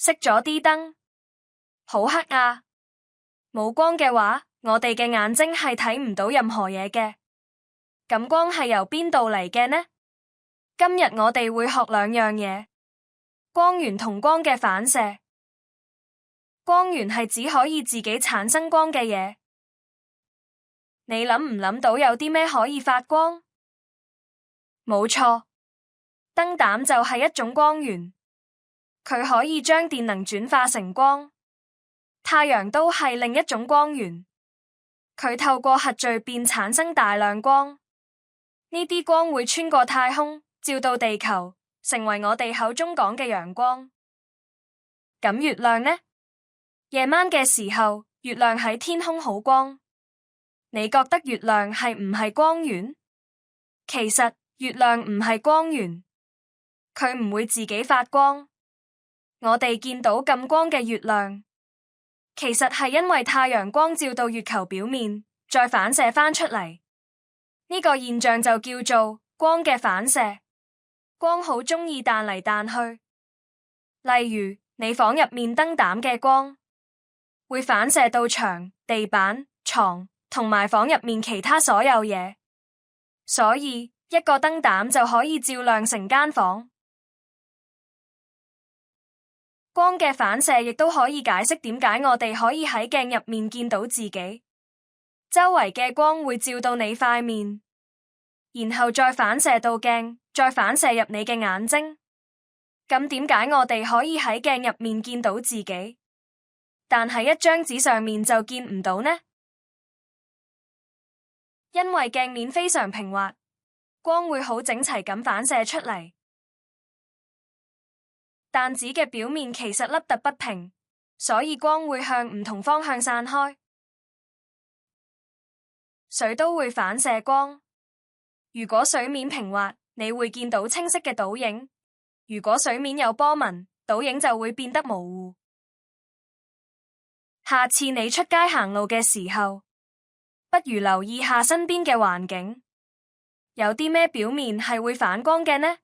熄咗啲燈，好黑啊！冇光嘅話，我哋嘅眼睛係睇唔到任何嘢嘅。咁光係由邊度嚟嘅呢？今日我哋會學兩樣嘢：光源同光嘅反射。光源係指可以自己產生光嘅嘢。你諗唔諗到有啲咩可以發光？冇錯，燈膽就係一種光源，佢可以將電能轉化成光。太陽都係另一種光源，佢透過核聚變產生大量光，呢啲光會穿過太空，照到地球，成為我哋口中講嘅陽光。咁月亮呢？夜晚嘅時候，月亮喺天空好光。你覺得月亮係唔係光源？其實月亮唔係光源，佢唔會自己發光。我哋見到咁光嘅月亮，其實係因為太陽光照到月球表面，再反射返出嚟。呢個現象就叫做光嘅反射。光好鍾意彈嚟彈去，例如你房入面燈膽嘅光，會反射到牆、地板、床同埋房入面其他所有嘢，所以一個燈膽就可以照亮成間房。光嘅反射亦都可以解釋點解我哋可以喺鏡入面見到自己。周圍嘅光會照到你塊面，然後再反射到鏡，再反射入你嘅眼睛。咁點解我哋可以喺鏡入面見到自己，但係一張紙上面就見唔到呢？因為鏡面非常平滑，光會好整齊咁反射出嚟。但紙嘅表面其實凹凸不平，所以光會向唔同方向散開。水都會反射光，如果水面平滑，你會見到清晰嘅倒影；如果水面有波紋，倒影就會變得模糊。下次你出街行路嘅時候，不如留意下身邊嘅環境，有啲咩表面係會反光嘅呢？